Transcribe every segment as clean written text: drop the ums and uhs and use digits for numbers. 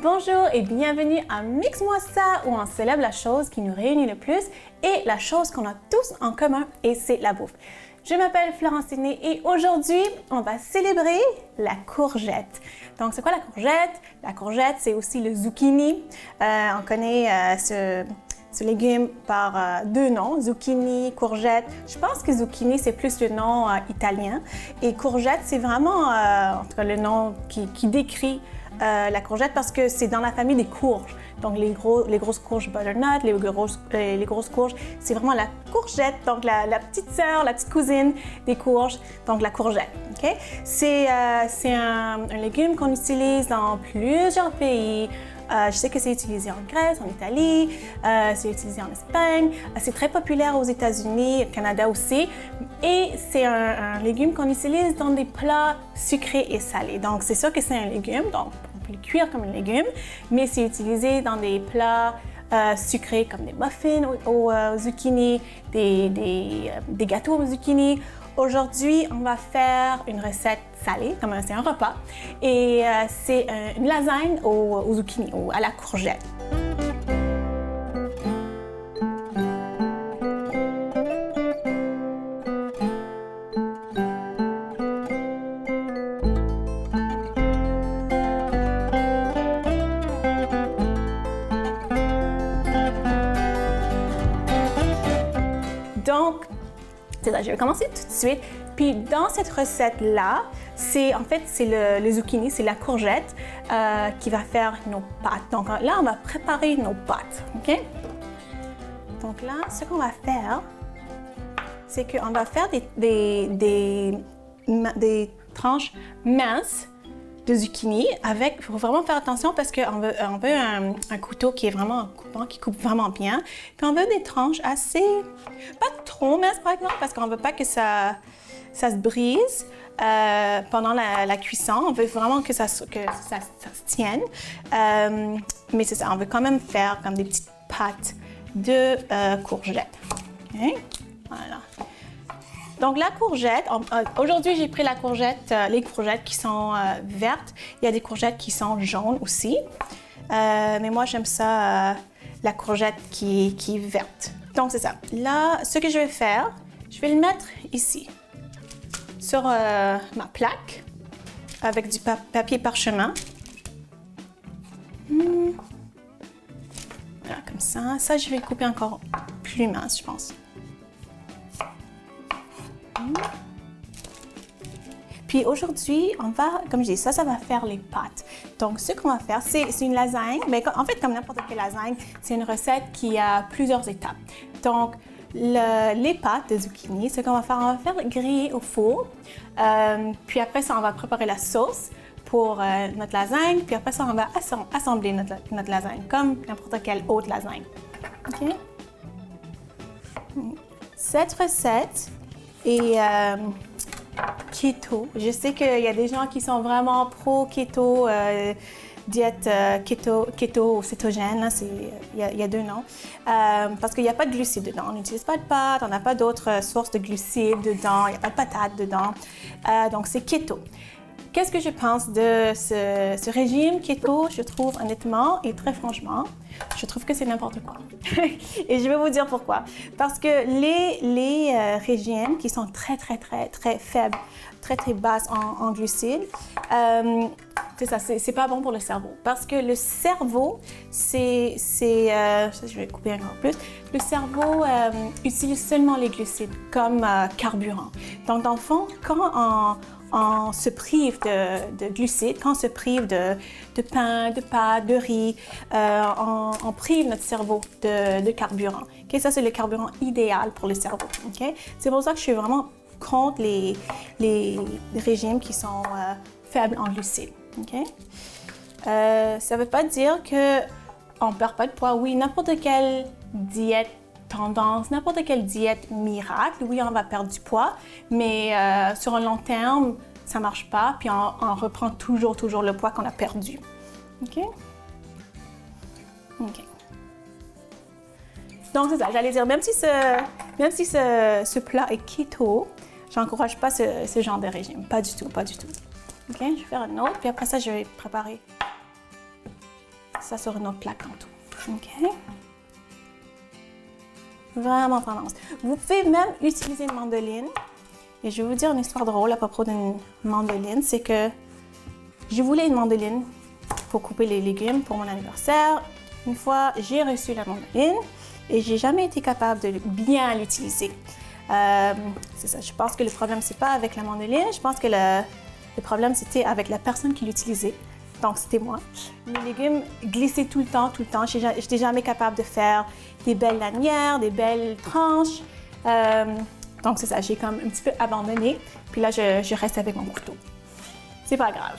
Bonjour et bienvenue à Mix-moi ça où on célèbre la chose qui nous réunit le plus et la chose qu'on a tous en commun et c'est la bouffe. Je m'appelle Florence Sidney et aujourd'hui, on va célébrer la courgette. Donc, c'est quoi la courgette? La courgette, c'est aussi le zucchini. On connaît ce légume par deux noms, zucchini, courgette. Je pense que zucchini, c'est plus le nom italien. Et courgette, c'est vraiment en tout cas, le nom qui décrit la courgette parce que c'est dans la famille des courges. Donc, les grosses courges butternut, les grosses courges, c'est vraiment la courgette, donc la petite sœur, la petite cousine des courges, donc la courgette. Okay? C'est un légume qu'on utilise dans plusieurs pays. Je sais que c'est utilisé en Grèce, en Italie, c'est utilisé en Espagne, c'est très populaire aux États-Unis, au Canada aussi. Et c'est un légume qu'on utilise dans des plats sucrés et salés. Donc, c'est sûr que c'est un légume, donc on peut le cuire comme un légume, mais c'est utilisé dans des plats sucrés comme des muffins au zucchini, des gâteaux au zucchini. Aujourd'hui, on va faire une recette salée, comme c'est un repas, et c'est une lasagne au zucchini, à la courgette. Donc, c'est ça, je vais commencer tout de suite. Puis dans cette recette-là, c'est le zucchini, c'est la courgette qui va faire nos pâtes. Donc là, on va préparer nos pâtes, OK? Donc là, ce qu'on va faire, c'est qu'on va faire des tranches minces de zucchini avec, il faut vraiment faire attention parce qu'on veut un couteau qui est vraiment coupant, qui coupe vraiment bien. Puis on veut des tranches assez, pas trop minces par exemple, parce qu'on veut pas que ça se brise pendant la cuisson. On veut vraiment que ça se tienne. Mais c'est ça, on veut quand même faire comme des petites pâtes de courgettes. Okay? Voilà. Donc la courgette, aujourd'hui j'ai pris les courgettes qui sont vertes. Il y a des courgettes qui sont jaunes aussi. Mais moi j'aime ça, la courgette qui est verte. Donc c'est ça. Là, ce que je vais faire, je vais le mettre ici, sur ma plaque, avec du papier parchemin. Voilà, comme ça. Ça, je vais le couper encore plus mince, je pense. Puis aujourd'hui, on va, comme je dis, ça va faire les pâtes. Donc, ce qu'on va faire, c'est une lasagne. Mais en fait, comme n'importe quelle lasagne, c'est une recette qui a plusieurs étapes. Donc, les pâtes de zucchini, ce qu'on va faire, on va faire griller au four. Puis après ça, on va préparer la sauce pour notre lasagne. Puis après ça, on va assembler notre lasagne, comme n'importe quelle autre lasagne. OK? Cette recette est keto. Je sais qu'il y a des gens qui sont vraiment pro-keto, diète keto ou cétogène, il y a deux noms. Parce qu'il n'y a pas de glucides dedans. On n'utilise pas de pâtes, on n'a pas d'autres sources de glucides dedans, il n'y a pas de patates dedans. Donc c'est keto. Qu'est-ce que je pense de ce régime keto? Je trouve honnêtement et très franchement, je trouve que c'est n'importe quoi. Et je vais vous dire pourquoi. Parce que les régimes qui sont très faibles, très basses en glucides, c'est ça, c'est pas bon pour le cerveau. Parce que le cerveau, ça, je vais couper encore plus. Le cerveau utilise seulement les glucides comme carburant. Donc, dans le fond, quand on se prive de glucides, quand on se prive de pain, de pâtes, de riz, on prive notre cerveau de carburant. Okay? Ça, c'est le carburant idéal pour le cerveau. Okay? C'est pour ça que je suis vraiment contre les régimes qui sont faibles en glucides. Okay? Ça ne veut pas dire qu'on ne perd pas de poids. Oui, n'importe quelle diète tendance, n'importe quelle diète miracle, oui, on va perdre du poids, mais sur un long terme, ça ne marche pas, puis on reprend toujours le poids qu'on a perdu. OK? OK. Donc, c'est ça, j'allais dire, même si ce plat est keto, je n'encourage pas ce genre de régime. Pas du tout. OK? Je vais faire un autre, puis après ça, je vais préparer ça sur une autre plaque en tout. OK? Vraiment tendance. Vous pouvez même utiliser une mandoline. Et je vais vous dire une histoire drôle à propos d'une mandoline. C'est que je voulais une mandoline pour couper les légumes pour mon anniversaire. Une fois, j'ai reçu la mandoline et j'ai jamais été capable de bien l'utiliser. C'est ça. Je pense que le problème, c'est pas avec la mandoline. Je pense que le problème, c'était avec la personne qui l'utilisait. Donc, c'était moi. Les légumes glissaient tout le temps, tout le temps. Je n'étais jamais capable de faire des belles lanières, des belles tranches. Donc, c'est ça. J'ai comme un petit peu abandonné. Puis là, je reste avec mon couteau. C'est pas grave.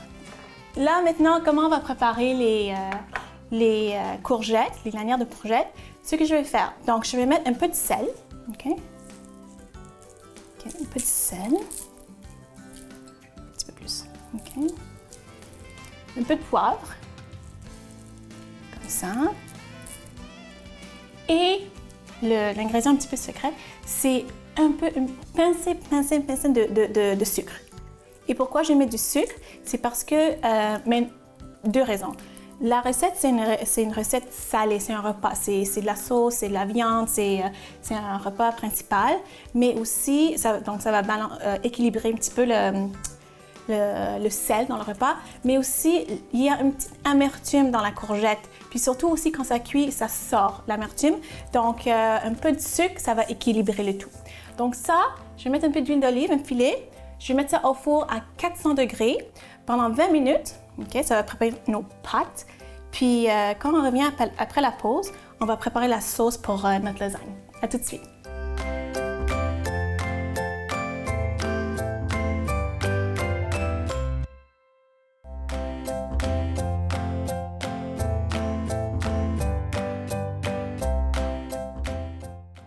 Là, maintenant, comment on va préparer les courgettes, les lanières de courgettes? Ce que je vais faire, donc, je vais mettre un peu de sel. OK? Un peu de sel. Un petit peu plus. OK? Un peu de poivre. Comme ça. Et l'ingrédient un petit peu secret, c'est un peu une pincée de sucre. Et pourquoi je mets du sucre? C'est parce que, mais deux raisons. La recette, c'est une recette salée, c'est un repas. C'est de la sauce, c'est de la viande, c'est un repas principal. Mais aussi, ça va équilibrer un petit peu le sel dans le repas. Mais aussi, il y a une petite amertume dans la courgette. Puis surtout aussi, quand ça cuit, ça sort l'amertume. Donc, un peu de sucre, ça va équilibrer le tout. Donc ça, je vais mettre un peu d'huile d'olive, un filet. Je vais mettre ça au four à 400 degrés pendant 20 minutes. OK, ça va préparer nos pâtes. Puis, quand on revient après la pause, on va préparer la sauce pour notre lasagne. À tout de suite.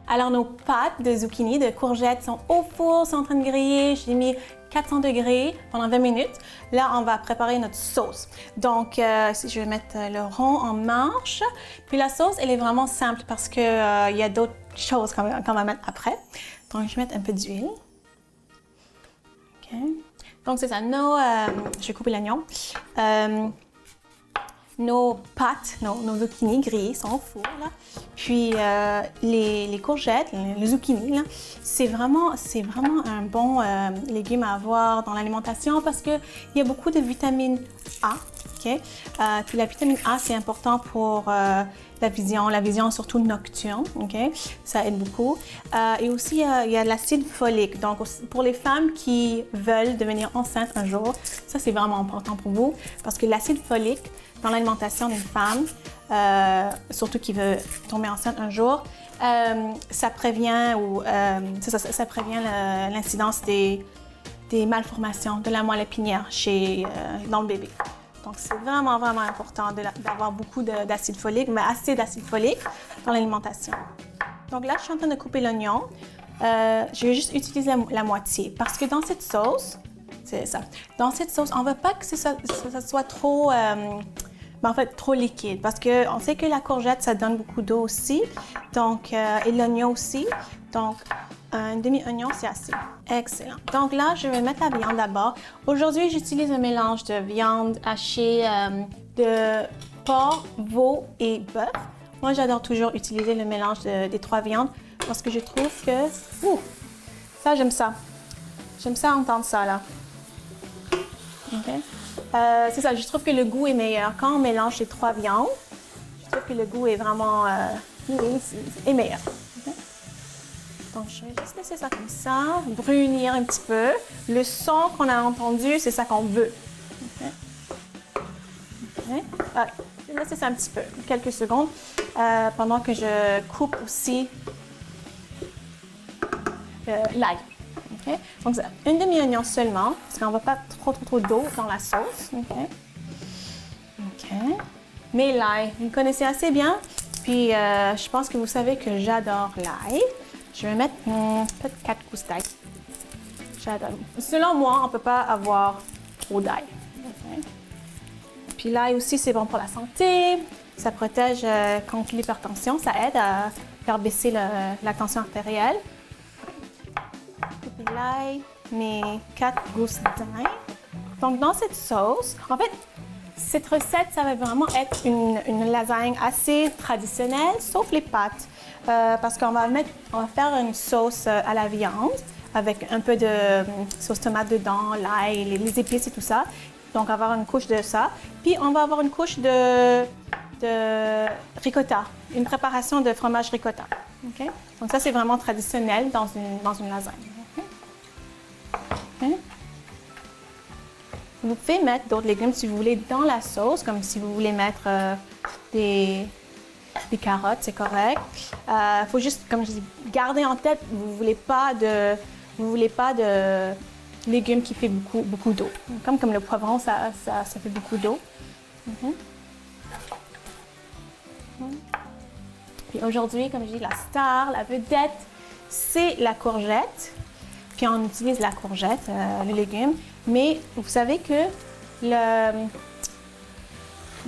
Alors, nos pâtes de zucchini, de courgettes sont au four, sont en train de griller. Je l'ai mis 400 degrés pendant 20 minutes. Là, on va préparer notre sauce. Donc, je vais mettre le rond en manche. Puis la sauce, elle est vraiment simple parce qu'il y a d'autres choses qu'on va mettre après. Donc, je vais mettre un peu d'huile. OK. Donc, c'est ça. Je vais couper l'oignon. Nos pâtes, nos zucchini grillés sont au four, là. Puis les courgettes, les zucchini, c'est vraiment un bon légume à avoir dans l'alimentation parce qu'il y a beaucoup de vitamine A. Okay? Puis la vitamine A, c'est important pour la vision surtout nocturne. Okay? Ça aide beaucoup. Et aussi, il y a l'acide folique. Donc, pour les femmes qui veulent devenir enceintes un jour, ça, c'est vraiment important pour vous parce que l'acide folique, dans l'alimentation d'une femme, surtout qui veut tomber enceinte un jour, ça prévient l'incidence des malformations de la moelle épinière dans le bébé. Donc, c'est vraiment, vraiment important d'avoir beaucoup d'acide folique, mais assez d'acide folique dans l'alimentation. Donc là, je suis en train de couper l'oignon. Je vais juste utiliser la moitié parce que dans cette sauce, c'est ça. Dans cette sauce, on ne veut pas que ça soit trop, trop liquide parce qu'on sait que la courgette, ça donne beaucoup d'eau aussi, donc, et l'oignon aussi. Donc, un demi-oignon, c'est assez. Excellent. Donc là, je vais mettre la viande d'abord. Aujourd'hui, j'utilise un mélange de viande hachée de porc, veau et bœuf. Moi, j'adore toujours utiliser le mélange des trois viandes parce que je trouve que... ça, j'aime ça. J'aime ça entendre ça, là. OK. C'est ça, je trouve que le goût est meilleur. Quand on mélange les trois viandes, je trouve que le goût est vraiment est meilleur. Okay. Donc, je vais juste laisser ça comme ça, brunir un petit peu. Le son qu'on a entendu, c'est ça qu'on veut. Okay. Okay. Je vais laisser ça un petit peu, quelques secondes, pendant que je coupe aussi l'ail. Okay. Donc, une demi-oignon seulement, parce qu'on ne va pas trop d'eau dans la sauce. Okay. OK. Mais l'ail, vous le connaissez assez bien. Puis, je pense que vous savez que j'adore l'ail. Je vais mettre peut-être 4 gousses d'ail. J'adore. Selon moi, on ne peut pas avoir trop d'ail. Okay. Puis l'ail aussi, c'est bon pour la santé. Ça protège contre l'hypertension. Ça aide à faire baisser la tension artérielle. L'ail, mes 4 gousses d'ail. Donc, dans cette sauce, en fait, cette recette, ça va vraiment être une lasagne assez traditionnelle, sauf les pâtes. Parce qu'on va faire une sauce à la viande avec un peu de sauce tomate dedans, l'ail, les épices et tout ça. Donc, on va avoir une couche de ça. Puis, on va avoir une couche de ricotta, une préparation de fromage ricotta. Okay? Donc, ça, c'est vraiment traditionnel dans une lasagne. Okay? Vous pouvez mettre d'autres légumes si vous voulez dans la sauce, comme si vous voulez mettre des carottes, c'est correct. Il faut juste, comme je dis, garder en tête, vous ne voulez pas de légumes qui font beaucoup d'eau. Comme le poivron, ça fait beaucoup d'eau. Puis aujourd'hui, comme je dis, la star, la vedette, c'est la courgette. Puis on utilise la courgette, le légume. Mais vous savez que il y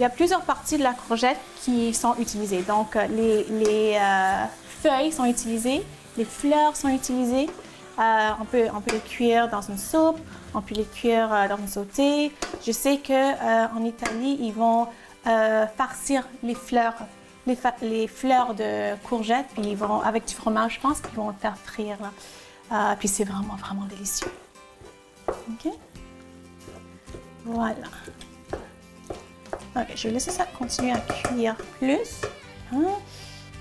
a plusieurs parties de la courgette qui sont utilisées. Donc, les feuilles sont utilisées, les fleurs sont utilisées. On peut les cuire dans une soupe, on peut les cuire dans une sautée. Je sais qu'en Italie, ils vont farcir les fleurs de courgettes, puis ils vont, avec du fromage, je pense qu'ils vont le faire frire. Puis c'est vraiment, vraiment délicieux. OK? Voilà. OK, je vais laisser ça continuer à cuire plus.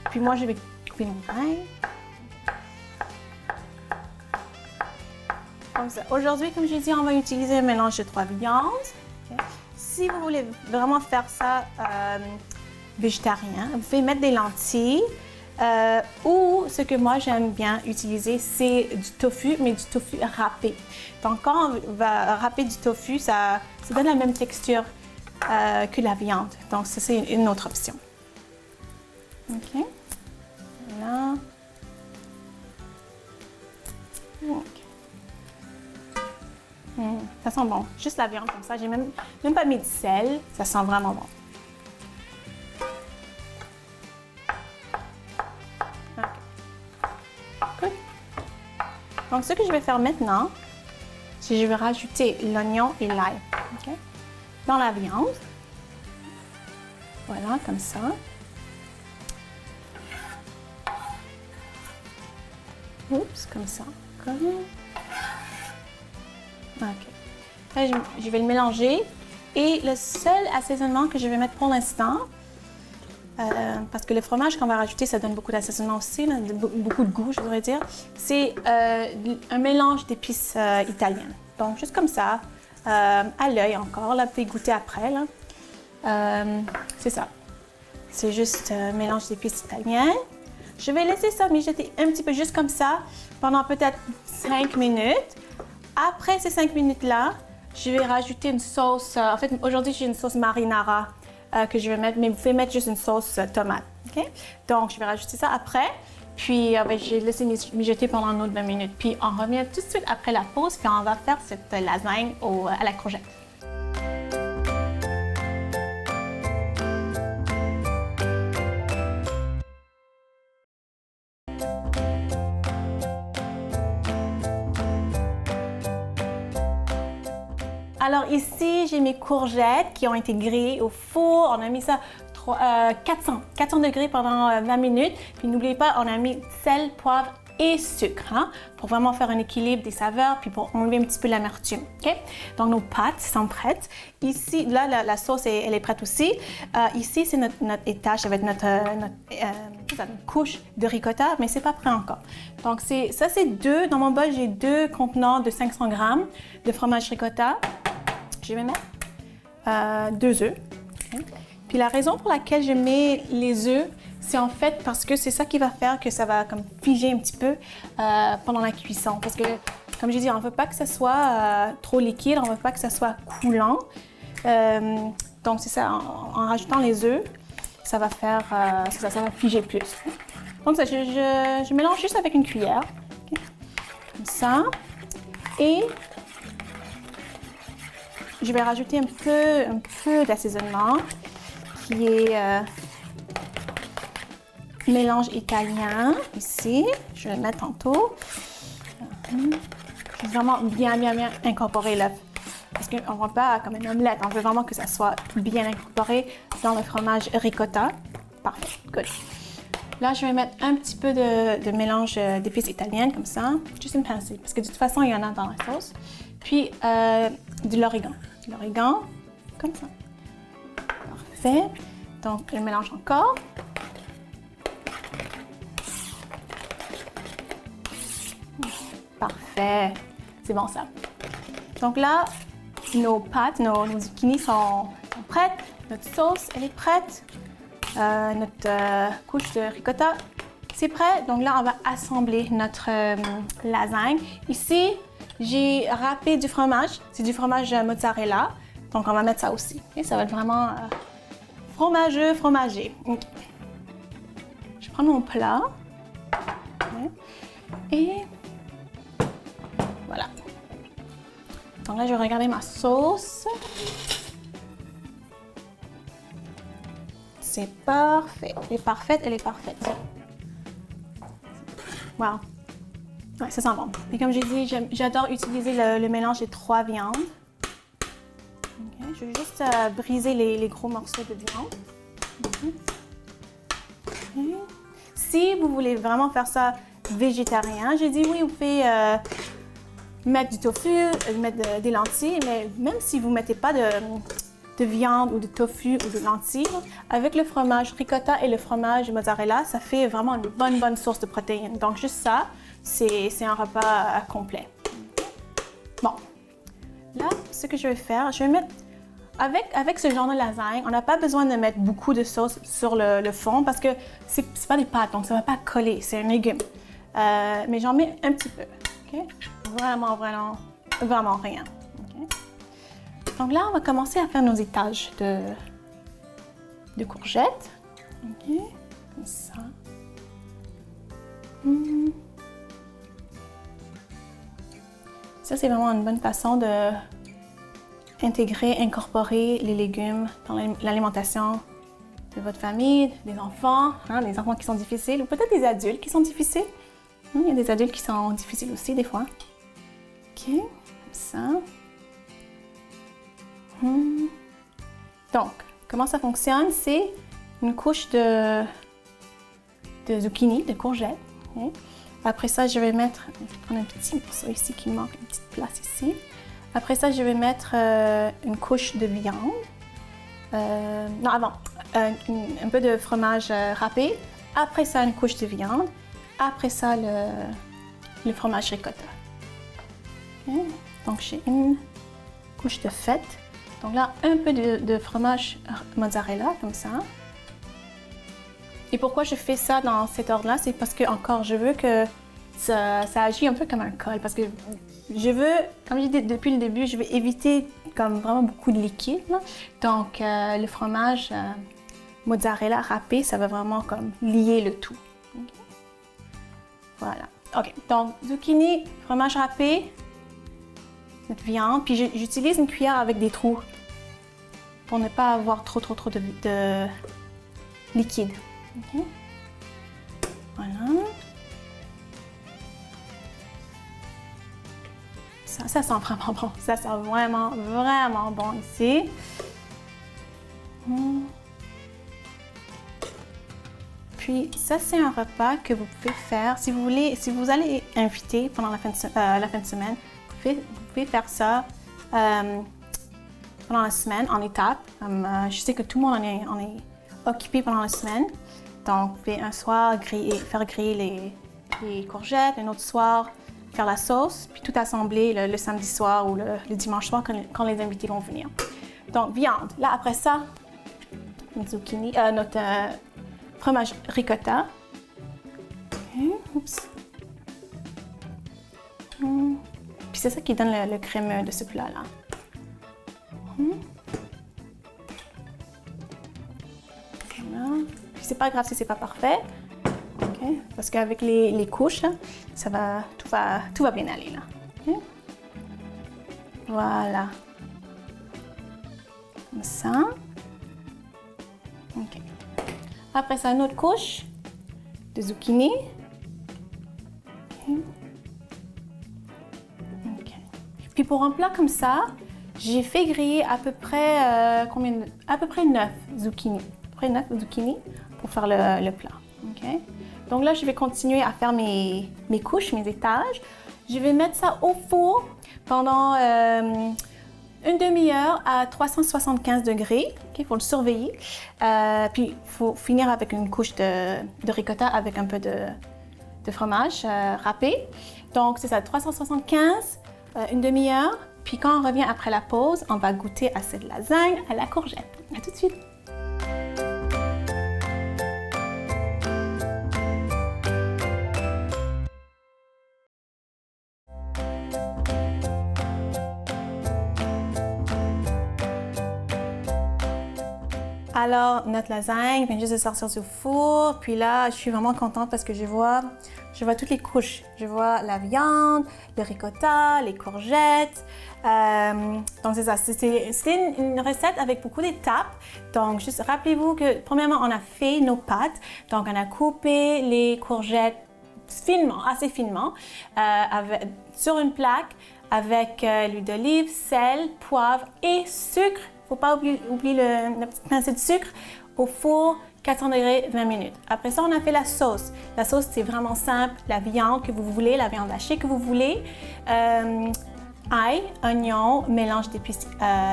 Puis moi, je vais couper mon pain. Comme ça. Aujourd'hui, comme j'ai dit, on va utiliser un mélange de 3 viandes. Okay. Si vous voulez vraiment faire ça végétarien, vous pouvez mettre des lentilles. Ou ce que moi j'aime bien utiliser, c'est du tofu, mais du tofu râpé. Donc quand on va râper du tofu, ça donne la même texture que la viande. Donc ça, c'est une autre option. OK. Voilà. OK. Ça sent bon. Juste la viande comme ça. J'ai même pas mis de sel. Ça sent vraiment bon. Donc, ce que je vais faire maintenant, c'est que je vais rajouter l'oignon et l'ail dans la viande. Voilà, comme ça. Oups, comme ça. OK. Là, je vais le mélanger. Et le seul assaisonnement que je vais mettre pour l'instant, parce que le fromage qu'on va rajouter, ça donne beaucoup d'assaisonnement aussi, là, beaucoup de goût, je voudrais dire. C'est un mélange d'épices italiennes. Donc, juste comme ça, à l'œil encore. Là, vous pouvez goûter après. C'est ça. C'est juste un mélange d'épices italiennes. Je vais laisser ça mijoter un petit peu juste comme ça pendant peut-être 5 minutes. Après ces 5 minutes-là, je vais rajouter une sauce. En fait, aujourd'hui, j'ai une sauce marinara que je vais mettre, mais vous pouvez mettre juste une sauce tomate. Okay? Donc, je vais rajouter ça après. Puis, je vais laisser mijoter pendant une autre 20 minutes. Puis, on revient tout de suite après la pause, puis on va faire cette lasagne à la courgette. Alors ici, j'ai mes courgettes qui ont été grillées au four. On a mis ça 400 degrés pendant 20 minutes. Puis n'oubliez pas, on a mis sel, poivre et sucre pour vraiment faire un équilibre des saveurs puis pour enlever un petit peu l'amertume. Okay? Donc nos pâtes sont prêtes. Ici, là, la sauce, elle est prête aussi. Ici, c'est notre étage avec notre couche de ricotta, mais c'est pas prêt encore. Donc ça, c'est deux. Dans mon bol, j'ai 2 contenants de 500 grammes de fromage ricotta. Je vais mettre 2 œufs. Okay. Puis la raison pour laquelle je mets les œufs, c'est en fait parce que c'est ça qui va faire que ça va comme figer un petit peu pendant la cuisson. Parce que, comme j'ai dit, on ne veut pas que ça soit trop liquide, on ne veut pas que ça soit coulant. Donc c'est ça, en rajoutant les œufs, ça va faire, ça va figer plus. Donc ça, je mélange juste avec une cuillère, okay. Comme ça. Et je vais rajouter un peu d'assaisonnement qui est mélange italien ici. Je vais le mettre tantôt. Je vais vraiment bien incorporer parce qu'on ne veut pas comme une omelette, on veut vraiment que ça soit bien incorporé dans le fromage ricotta. Parfait, good. Là, je vais mettre un petit peu de mélange d'épices italiennes, comme ça, juste une pincée, parce que de toute façon, il y en a dans la sauce. Puis, de l'origan. De l'origan, comme ça. Parfait. Donc, je mélange encore. Parfait. C'est bon, ça. Donc là, nos pâtes, nos zucchini sont prêtes. Notre sauce, elle est prête. Notre couche de ricotta, c'est prêt. Donc là, on va assembler notre lasagne. Ici, j'ai râpé du fromage. C'est du fromage mozzarella. Donc, on va mettre ça aussi. Et ça va être vraiment fromageux, fromagé. Okay. Je prends mon plat. Okay. Et voilà. Donc là, je vais regarder ma sauce. C'est parfait. Elle est parfaite, elle est parfaite. Wow. Ouais, ça sent bon. Et comme j'ai dit, j'adore utiliser le mélange des 3 viandes. Okay. Je vais juste briser les gros morceaux de viande. Okay. Si vous voulez vraiment faire ça végétarien, j'ai dit oui, vous pouvez mettre du tofu, mettre des lentilles, mais même si vous ne mettez pas de viande ou de tofu ou de lentilles, avec le fromage ricotta et le fromage mozzarella, ça fait vraiment une bonne source de protéines. Donc juste ça, c'est un repas complet. Bon, là, ce que je vais faire, je vais mettre, avec ce genre de lasagne, on n'a pas besoin de mettre beaucoup de sauce sur le fond parce que c'est pas des pâtes, donc ça ne va pas coller, c'est un légume. Mais j'en mets un petit peu, ok? Vraiment rien. Okay? Donc là, on va commencer à faire nos étages de courgettes. Ok, comme ça. Ça, c'est vraiment une bonne façon de incorporer les légumes dans l'alimentation de votre famille, des enfants, des enfants qui sont difficiles, ou peut-être des adultes qui sont difficiles. Il y a des adultes qui sont difficiles aussi, des fois. Ok, comme ça. Donc, comment ça fonctionne? C'est une couche de zucchini, de courgettes. Okay. Après ça, je vais prendre un petit morceau ici qui manque, une petite place ici. Après ça, je vais mettre une couche de viande. Un peu de fromage râpé. Après ça, une couche de viande. Après ça, le fromage ricotta. Okay. Donc, j'ai une couche de fête. Donc là, un peu de fromage mozzarella, comme ça. Et pourquoi je fais ça dans cet ordre-là? C'est parce que, encore, je veux que ça agit un peu comme un col. Parce que je veux, comme j'ai dit depuis le début, je veux éviter comme vraiment beaucoup de liquide. Là. Donc, le fromage mozzarella râpé, ça va vraiment comme lier le tout. Okay. Voilà. OK. Donc, zucchini, fromage râpé, notre viande. Puis j'utilise une cuillère avec des trous pour ne pas avoir trop de liquide. Okay. Voilà. Ça sent vraiment bon. Ça sent vraiment bon ici. Puis ça, c'est un repas que vous pouvez faire si vous voulez, si vous allez inviter pendant la fin de semaine. Vous pouvez faire ça pendant la semaine en étapes. Je sais que tout le monde en est occupé pendant la semaine. Donc, vous pouvez un soir faire griller les courgettes, un autre soir faire la sauce, puis tout assembler le samedi soir ou le dimanche soir quand les invités vont venir. Donc, viande. Là, après ça, notre zucchini, notre fromage ricotta. Okay. Oups. Puis c'est ça qui donne le crémeux de ce plat-là. Voilà. Puis c'est pas grave si c'est pas parfait. Okay. Parce qu'avec les couches, là, tout va bien aller là. Okay. Voilà. Comme ça. Okay. Après ça, une autre couche de zucchini. Okay. Okay. Puis pour un plat comme ça, J'ai fait griller à peu près, à peu près 9 zucchini. À peu près 9 zucchini pour faire le plat. Okay? Donc là, je vais continuer à faire mes couches, mes étages. Je vais mettre ça au four pendant une demi-heure à 375 degrés. Il faut le surveiller. Puis, il faut finir avec une couche de ricotta avec un peu de fromage râpé. Donc, c'est ça, 375, une demi-heure. Puis, quand on revient après la pause, on va goûter à cette lasagne à la courgette. À tout de suite! Alors, notre lasagne vient juste de sortir du four. Puis là, je suis vraiment contente parce que je vois toutes les couches. Je vois la viande, le ricotta, les courgettes. Donc, c'est ça. C'est une recette avec beaucoup d'étapes. Donc, juste rappelez-vous que, premièrement, on a fait nos pâtes. Donc, on a coupé les courgettes finement, assez finement, sur une plaque avec l'huile d'olive, sel, poivre et sucre. Il ne faut pas oublier la petite pincée de sucre au four, 400 degrés, 20 minutes. Après ça, on a fait la sauce. La sauce, c'est vraiment simple. La viande que vous voulez, la viande hachée que vous voulez. Ail, oignon, mélange d'épices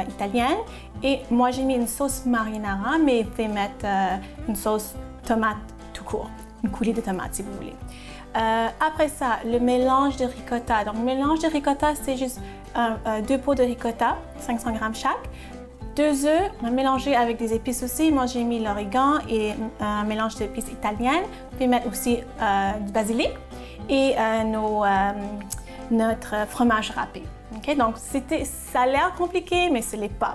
italiennes. Et moi, j'ai mis une sauce marinara, mais vous pouvez mettre une sauce tomate tout court. Une coulée de tomate, si vous voulez. Après ça, le mélange de ricotta. Donc, le mélange de ricotta, c'est juste 2 pots de ricotta, 500 grammes chaque. 2 œufs, on a mélangé avec des épices aussi. Moi, j'ai mis l'origan et un mélange d'épices italiennes. Vous pouvez mettre aussi du basilic et notre fromage râpé. Okay? Donc, ça a l'air compliqué, mais ce n'est pas.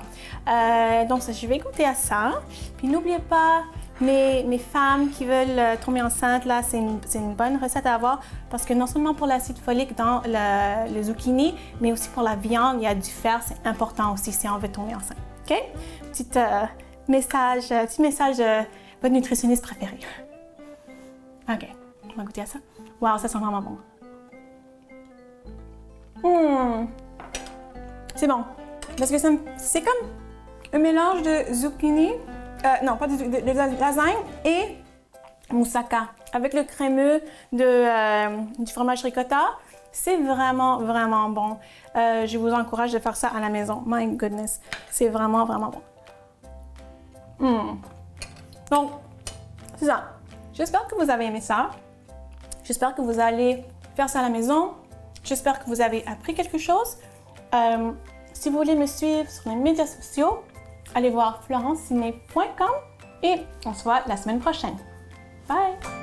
Donc, je vais goûter à ça. Puis, n'oubliez pas, mes femmes qui veulent tomber enceintes, là, c'est une bonne recette à avoir parce que non seulement pour l'acide folique dans le zucchini, mais aussi pour la viande, il y a du fer. C'est important aussi si on veut tomber enceinte. OK? Petit message de votre nutritionniste préféré. OK, on va goûter à ça. Wow, ça sent vraiment bon. C'est bon. Parce que c'est comme un mélange de zucchini, non, pas de lasagne et moussaka. Avec le crémeux du fromage ricotta. C'est vraiment, vraiment bon. Je vous encourage de faire ça à la maison. My goodness, c'est vraiment, vraiment bon. Donc, c'est ça. J'espère que vous avez aimé ça. J'espère que vous allez faire ça à la maison. J'espère que vous avez appris quelque chose. Si vous voulez me suivre sur les médias sociaux, allez voir florenceciné.com et on se voit la semaine prochaine. Bye!